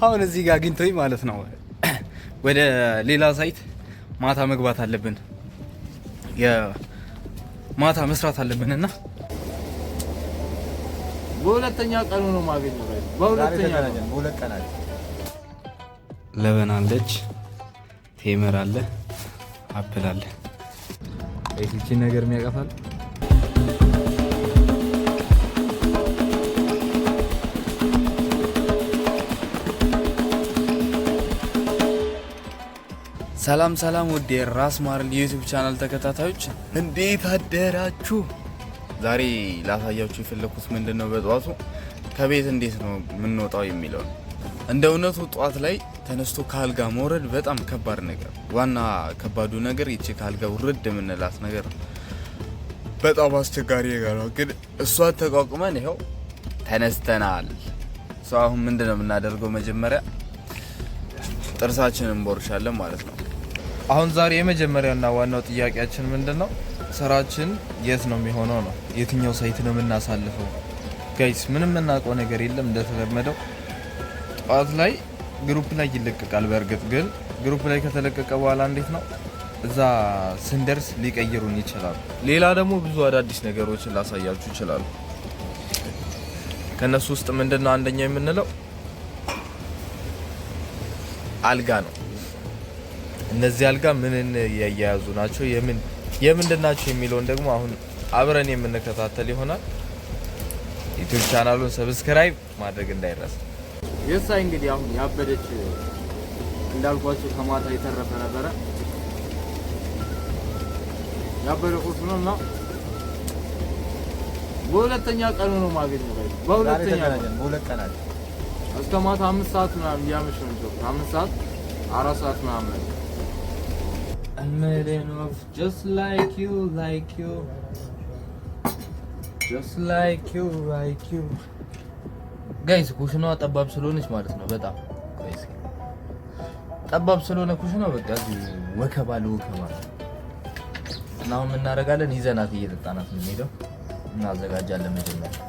አሁን እዚህ ጋር አግኝቶኝ ማለት ነው ወደ ሌላ ሳይት ማታ መግባት አለብን። የማታ መስራት አለብንና በሁለተኛ ቀኑ ነው ማገኘው። በሁለት ቀን አለ። ለበን አለች፣ ቴምር አለ፣ አፕል አለ። እቺ ነገር የሚያቀፋል። ሰላም ሰላም፣ ውድ የራስ ማርል ዩቲዩብ ቻናል ተከታታዮች እንዴት አደራችሁ? ዛሬ ላሳያችሁ የፈለኩት ምንድነው በጧቱ ከቤት እንዴት ነው የምንወጣው የሚለው። እንደ እውነቱ ጧት ላይ ተነስቶ ካልጋ መውረድ በጣም ከባድ ነገር፣ ዋና ከባዱ ነገር ይቺ ካልጋ ውርድ የምንላት ነገር በጣም አስቸጋሪ ነገር ነው። ግን እሷን ተቋቁመን ይኸው ተነስተናል። አሁን ምንድነው የምናደርገው? መጀመሪያ ጥርሳችንን እንቦርሻለን ማለት ነው። አሁን ዛሬ የመጀመሪያውና ዋናው ጥያቄያችን ምንድነው? ስራችን የት ነው የሚሆነው ነው። የትኛው ሳይት ነው የምናሳልፈው? ጋይስ ምንም የምናውቀው ነገር የለም። እንደተለመደው ጧት ላይ ግሩፕ ላይ ይለቀቃል። በእርግጥ ግን ግሩፕ ላይ ከተለቀቀ በኋላ እንዴት ነው እዛ ስንደርስ ሊቀይሩን ይችላሉ። ሌላ ደግሞ ብዙ አዳዲስ ነገሮችን ላሳያችሁ ይችላሉ። ከነሱ ውስጥ ምንድነው አንደኛው የምንለው አልጋ ነው። እነዚህ አልጋ ምንን ያያያዙ ናቸው፣ የምንድን ናቸው የሚለውን ደግሞ አሁን አብረን የምንከታተል ይሆናል። ዩቲዩብ ቻናሉን ሰብስክራይብ ማድረግ እንዳይረሳ። የሳይ እንግዲህ አሁን ያበደች እንዳልኳችሁ ከማታ የተረፈ ነበረ። ያበደ ቁርስ ነውና በሁለተኛ ቀኑ ነው ማገኘው። በሁለት ቀን አለ። እስከ ማታ 5 ሰዓት ምናምን ያመሸው ነው። 5 ሰዓት 4 ሰዓት ምናምን I'm made of just like you just like you ጋይስ ኩሽናዋ ጠባብ ስለሆነች ማለት ነው። በጣም ጋይስ ጠባብ ስለሆነ ኩሽናው በቃ ወከባ እና አሁን ምን እናደርጋለን? ይዘናት እየጠጣናት ነው የምንሄደው። እናዘጋጃለን መጀመሪያ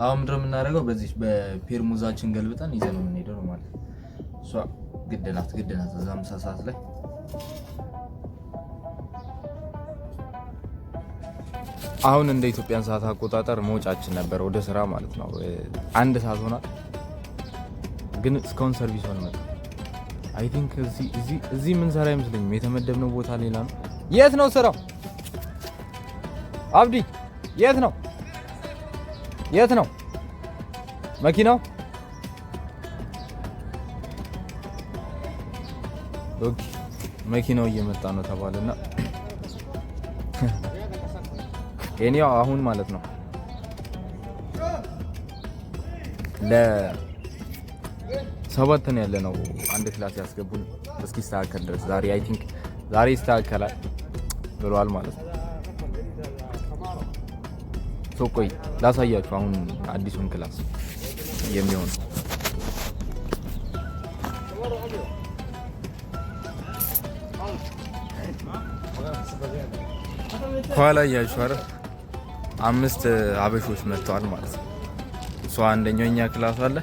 አሁን ምንድነው የምናደርገው? በዚህ በፔርሙዛችን ገልብጠን ይዘን ነው የምንሄደው ነው ማለት ነው። እሷ ግድናት እዛ ምሳ ሰዓት ላይ አሁን እንደ ኢትዮጵያን ሰዓት አቆጣጠር መውጫችን ነበር ወደ ስራ ማለት ነው። 1 ሰዓት ሆኗል፣ ግን እስካሁን ሰርቪስ ሆነ መጣ። አይ ቲንክ እዚህ ምን ሰራ አይመስለኝም። የተመደብነው ቦታ ሌላ ነው። የት ነው ስራው? አብዲ የት ነው መኪናው? ኦኬ መኪናው እየመጣ ነው ተባለና እኔው አሁን ማለት ነው ለ7 ነው ያለነው። አንድ ክላስ ያስገቡን እስኪስተካከል ድረስ ዛሬ አይ ቲንክ ዛሬ ይስተካከላል ብለዋል ማለት ነው። ቆይ ላሳያችሁ አሁን አዲሱን ክላስ የሚሆን ኋላ ያያችሁ አይደል? 5 አበሾች መጥተዋል ማለት ነው። አንደኛው እኛ ክላስ አለ፣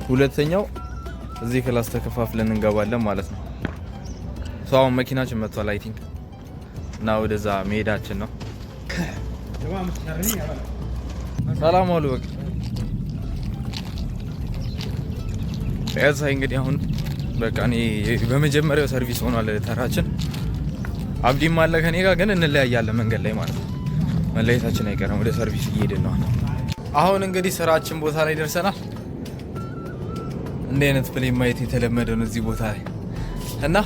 ሁለተኛው እዚህ ክላስ ተከፋፍለን እንገባለን ማለት ነው። አሁን መኪናችን መጥቷል አይ ቲንክ እና ወደዛ መሄዳችን ነው። ሰላም አሉ በቃ ያሳይ እንግዲህ አሁን በቃ እኔ በመጀመሪያው ሰርቪስ ሆኗል ተራችን። አብዲም አለ ከኔ ጋር ግን እንለያያለን መንገድ ላይ ማለት ነው። መለየታችን አይቀርም። ወደ ሰርቪስ እየሄድን ነው። አሁን እንግዲህ ስራችን ቦታ ላይ ደርሰናል። እንደ አይነት ፕሌን ማየት የተለመደ ነው እዚህ ቦታ ላይ እና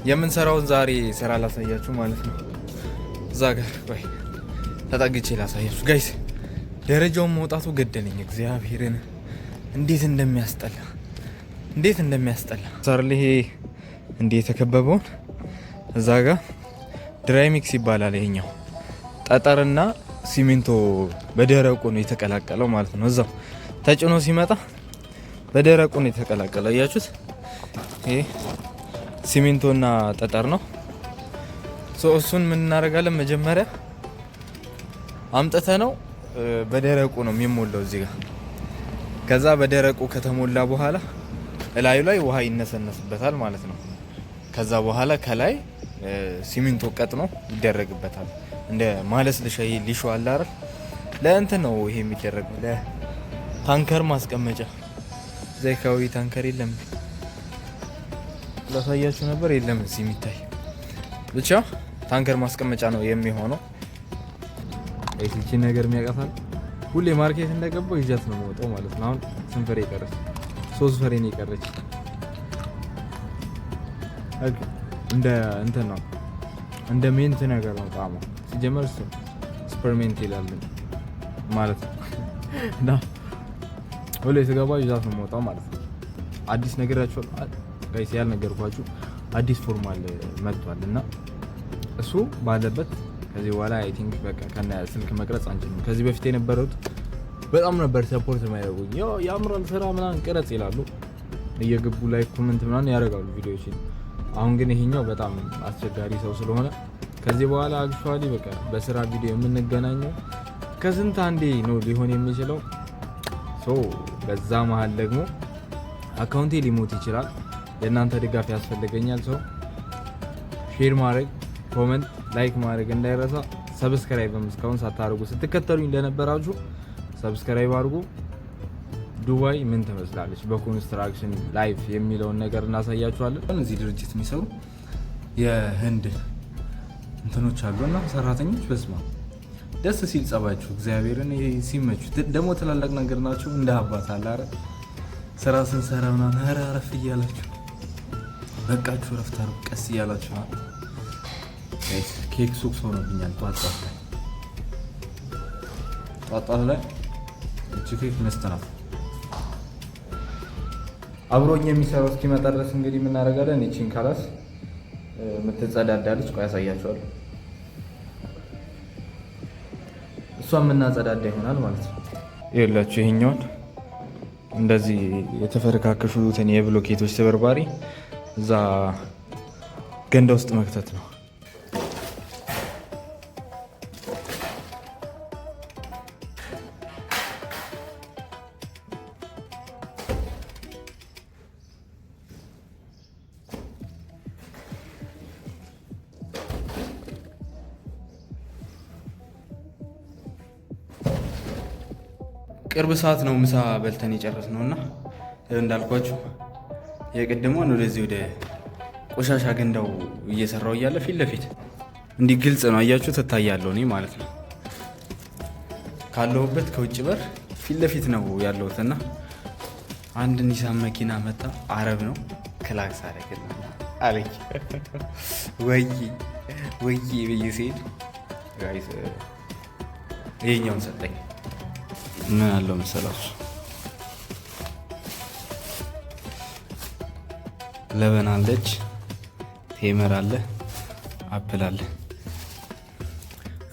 የምንሰራውን ዛሬ ስራ ላሳያችሁ ማለት ነው። እዛ ጋር ቆይ ተጠግቼ ላሳያችሁ ጋይስ። ደረጃውን መውጣቱ ገደለኝ እግዚአብሔርን። እንዴት እንደሚያስጠላ ዛሬ ይሄ እንዴ የተከበበውን እዛ ጋር ድራይሚክስ ይባላል። ይሄኛው ጠጠርና ሲሚንቶ በደረቁ ነው የተቀላቀለው ማለት ነው። እዛው ተጭኖ ሲመጣ በደረቁ ነው የተቀላቀለው። አያችሁት? ይሄ ሲሚንቶና ጠጠር ነው። እሱን ምን እናደርጋለን? መጀመሪያ አምጥተ ነው በደረቁ ነው የሚሞላው እዚህ ጋር። ከዛ በደረቁ ከተሞላ በኋላ እላዩ ላይ ውሃ ይነሰነስበታል ማለት ነው። ከዛ በኋላ ከላይ ሲሚንቶ ቀጥኖ ይደረግበታል። እንደ ማለስለሻ ሊሾ አለ አይደል? ለእንትን ነው ይሄ የሚደረገው፣ ለታንከር ማስቀመጫ። ዘይካዊ ታንከር የለም ላሳያችሁ ነበር፣ የለም እዚህ የሚታይ ብቻ ታንከር ማስቀመጫ ነው የሚሆነው። እቺ ነገር የሚያቀፋል ሁሌ ማርኬት እንደገባው ይዣት ነው የምወጣው ማለት ነው። አሁን ስንት ፍሬ ቀረች? 3 ፍሬ ነው የቀረች። እንደ እንትን ነው እንደ ሜንት ነገር ነው ጣዕሙ። ሲጀመር ስፐርሜንት ይላል ማለት ነው። እና ሁሌ ስገባ ይዣት ነው የምወጣው ማለት ነው። አዲስ ነገራችሁ ጋይስ ያልነገርኳችሁ አዲስ ፎርማል መጥቷል እና እሱ ባለበት ከዚህ በኋላ አይ ቲንክ በቃ ከነ ስልክ መቅረጽ አንችልም። ከዚህ በፊት የነበሩት በጣም ነበር ሰፖርት የሚያደርጉኝ። ያምራል ስራ ምናምን ቅረጽ ይላሉ፣ እየገቡ ላይ ኮሜንት ምናምን ያደርጋሉ ቪዲዮዎችን። አሁን ግን ይሄኛው በጣም አስቸጋሪ ሰው ስለሆነ ከዚህ በኋላ አክቹአሊ በቃ በስራ ቪዲዮ የምንገናኘው ከስንት አንዴ ነው ሊሆን የሚችለው። በዛ መሀል ደግሞ አካውንቴ ሊሞት ይችላል። የእናንተ ድጋፍ ያስፈልገኛል። ሼር ማድረግ፣ ኮሜንት፣ ላይክ ማድረግ እንዳይረሳ። ሰብስክራይብ እስካሁን ሳታደርጉ ስትከተሉኝ እንደነበራችሁ ሰብስክራይብ አድርጉ። ዱባይ ምን ትመስላለች በኮንስትራክሽን ላይፍ የሚለውን ነገር እናሳያችኋለን። እዚህ ድርጅት የሚሰሩ የህንድ እንትኖች አሉና ሰራተኞች በስማ ደስ ሲል ጸባችሁ እግዚአብሔርን ሲመቹ ደግሞ ትላልቅ ነገር ናቸው። እንደ አባት አለ አይደል? ስራ ስንሰራ ምናምን ኧረ አረፍ እያላችሁ በቃችሁ ረፍታ ቀስ እያላችሁ ኬክ ሱቅ ሆኖብኛል። ጧጧት ላይ እቺ ኬክ መስጠናት አብሮኝ የሚሰራው እስኪመጣ ድረስ እንግዲህ የምናደርጋለን። እቺን ካላስ የምትጸዳዳለች። ቆይ ያሳያችኋለሁ። እሷን የምናጸዳዳ ይሆናል ማለት ነው። ይኸውላችሁ ይሄኛውን እንደዚህ የተፈረካከሹትን የብሎኬቶች ስብርባሪ እዛ ገንዳ ውስጥ መክተት ነው። ቅርብ ሰዓት ነው ምሳ በልተን የጨረስነው እና እንዳልኳችሁ የቅድሞን ወደዚህ ወደ ቆሻሻ ገንዳው እየሰራው እያለ ፊት ለፊት እንዲህ ግልጽ ነው አያችሁ፣ ትታያለሁ እኔ ማለት ነው። ካለሁበት ከውጭ በር ፊት ለፊት ነው ያለሁትና አንድ ኒሳን መኪና መጣ። አረብ ነው። ክላክስ አደረገና አለኝ ወይ ብዬ ስሄድ ጋይስ ይሄኛውን ሰጠኝ። ምን አለው መሰላችሁ? ለበን አለች፣ ቴምር አለ፣ አፕል አለ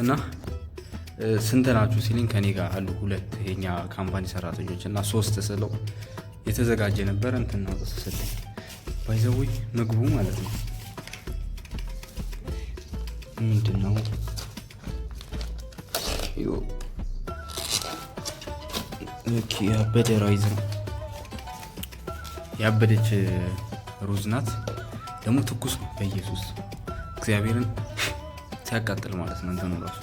እና ስንት ናችሁ ሲልኝ ከኔ ጋር አሉ 2 የኛ ካምፓኒ ሰራተኞች እና 3 ስለው የተዘጋጀ ነበር እንትን ነው ተሰለኝ ባይዘውይ ምግቡ ማለት ነው። ምንድነው ያበደ ራይዝ ነው። ያበደች ሩዝ ናት። ደግሞ ትኩስ ነው። በኢየሱስ እግዚአብሔርን ሲያቃጥል ማለት ነው እንትኑ ራሱ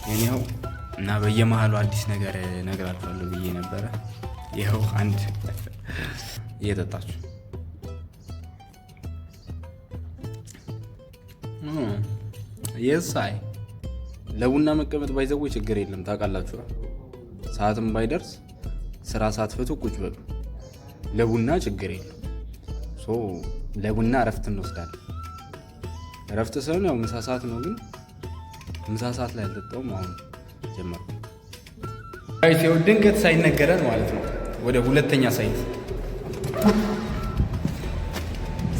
የኔው እና በየመሃሉ አዲስ ነገር እነግራችኋለሁ ብዬ ነበረ። ይኸው አንድ እየጠጣችሁ የሳይ ለቡና መቀመጥ ባይዘው ችግር የለም ታውቃላችሁ። ሰዓትም ባይደርስ ስራ ሳትፈቱ ቁጭ በሉ። ለቡና ችግር የለም። ለቡና እረፍት እንወስዳለን። እረፍት ሳይሆን ያው ምሳ ሰዓት ነው፣ ግን ምሳ ሰዓት ላይ አልጠጣውም። አሁን ጀመርኩ። አይቴው ድንገት ሳይነገረን ማለት ነው ወደ ሁለተኛ ሳይት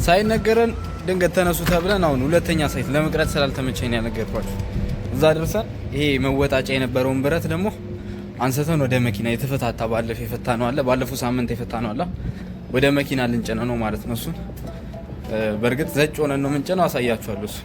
ሳይነገረን ድንገት ተነሱ ተብለን አሁን ሁለተኛ ሳይት ለመቅረጽ ስላልተመቸኝ ያነገርኳችሁ። እዛ ደርሰን ይሄ መወጣጫ የነበረውን ብረት ደግሞ አንስተን ወደ መኪና የተፈታታ ባለፈው ሳምንት የፈታነው አለ ወደ መኪና ልንጭነው ነው ማለት ነው። እሱን በእርግጥ ዘጭ ሆነን ነው የምንጭነው፣ አሳያችኋለሁ እሱ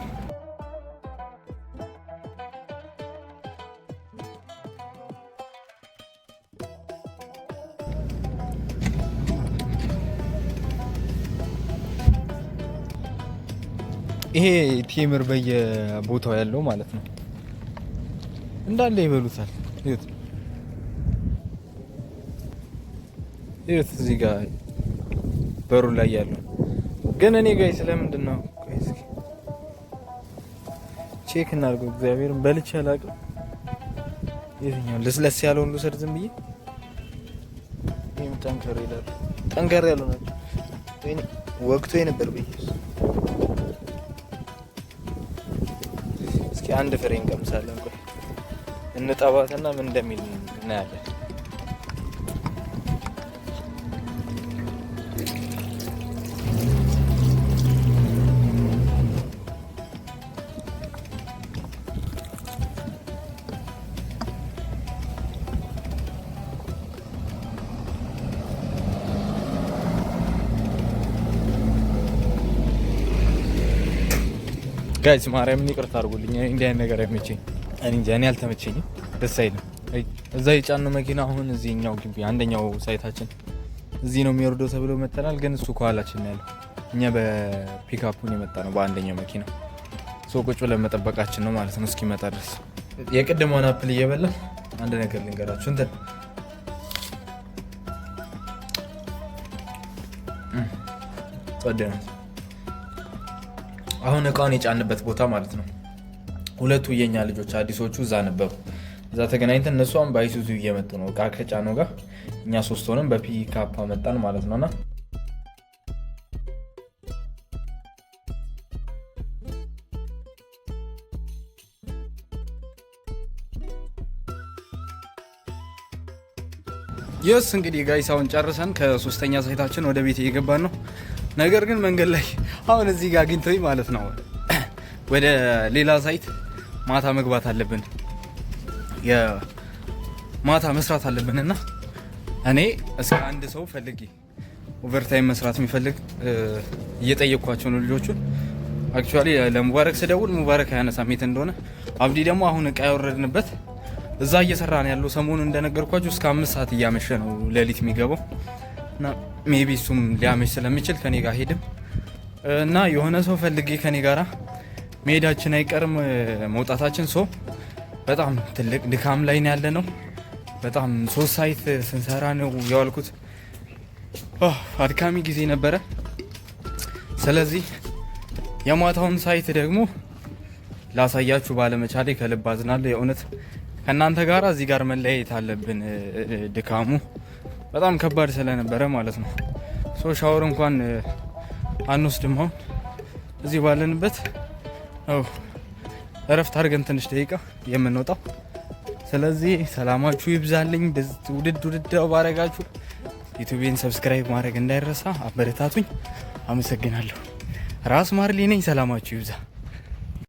ይሄ ቴምር በየቦታው ያለው ማለት ነው እንዳለ ይበሉታል። ይሁት እዚህ ጋር በሩ ላይ ያለው ግን እኔ ጋር ስለምንድን ነው ቼክ እናድርገው። እግዚአብሔርን በልቼ አላውቅም። የትኛው ለስለስ ያለውን ልውሰድ ዝም ብዬ? ይሄም ጠንከር ይላል። ጠንከር ያለው ናቸው። ወቅቱ የነበር በየስ እስኪ አንድ ፍሬ እንቀምሳለን። ቆይ እንጠባትና ምን እንደሚል እናያለን። ጋይስ ማርያምን ይቅርታ አድርጉልኝ። እንዲህ አይነት ነገር አይመቸኝም። እኔ አልተመቸኝም፣ ደስ አይልም። እዛ የጫነው መኪና አሁን እዚህኛው ግቢ አንደኛው ሳይታችን እዚህ ነው የሚወርደው ተብሎ መተናል። ግን እሱ ከኋላችን ነው ያለው። እኛ በፒክአፑን የመጣ ነው በአንደኛው መኪና። ቁጭ ብለን መጠበቃችን ነው ማለት ነው እስኪመጣ ድረስ። የቅድሟን አፕል እየበላን አንድ ነገር ልንገራችሁ። እንትን ጸደናት አሁን እቃውን የጫንበት ቦታ ማለት ነው። ሁለቱ የኛ ልጆች አዲሶቹ እዛ ነበሩ። እዛ ተገናኝተን እነሱ አሁን በአይሱዙ እየመጡ ነው እቃ ከጫነው ጋር። እኛ 3 ሆነን በፒክአፕ መጣን ማለት ነውና የስ እንግዲህ ጋይስ አሁን ጨርሰን ከ3ኛ ሳይታችን ወደ ቤት እየገባን ነው። ነገር ግን መንገድ ላይ አሁን እዚህ ጋር አግኝተውኝ ማለት ነው ወደ ሌላ ሳይት ማታ መግባት አለብን፣ የማታ መስራት አለብንና እኔ እስከ አንድ ሰው ፈልጌ ኦቨርታይም መስራት የሚፈልግ እየጠየቅኳቸው ነው ልጆቹን። አክቹአሊ ለሙባረክ ስደውል ሙባረክ አያነሳም የት እንደሆነ። አብዲ ደግሞ አሁን እቃ ያወረድንበት እዛ እየሰራ ነው ያለው። ሰሞኑን እንደነገርኳችሁ እስከ 5 ሰዓት እያመሸ ነው ሌሊት የሚገባው እና ሜቢ እሱም ሊያመሽ ስለሚችል ከኔ ጋር ሄድም እና የሆነ ሰው ፈልጌ ከኔ ጋራ መሄዳችን አይቀርም መውጣታችን። ሰው በጣም ትልቅ ድካም ላይ ነው ያለ ነው። በጣም 3 ሳይት ስንሰራ ነው ያዋልኩት። አድካሚ ጊዜ ነበረ። ስለዚህ የማታውን ሳይት ደግሞ ላሳያችሁ ባለመቻሌ ከልብ አዝናለሁ። የእውነት ከእናንተ ጋር እዚህ ጋር መለያየት አለብን። ድካሙ በጣም ከባድ ስለነበረ ማለት ነው። ሻወር እንኳን አንወስድም አሁን እዚህ ባለንበት እረፍት አድርገን ትንሽ ደቂቃ የምንወጣው። ስለዚህ ሰላማችሁ ይብዛልኝ። ውድድ ባረጋችሁ ዩቲዩብን ሰብስክራይብ ማድረግ እንዳይረሳ። አበረታቱኝ። አመሰግናለሁ። ራስ ማርሊ ነኝ። ሰላማችሁ ይብዛ።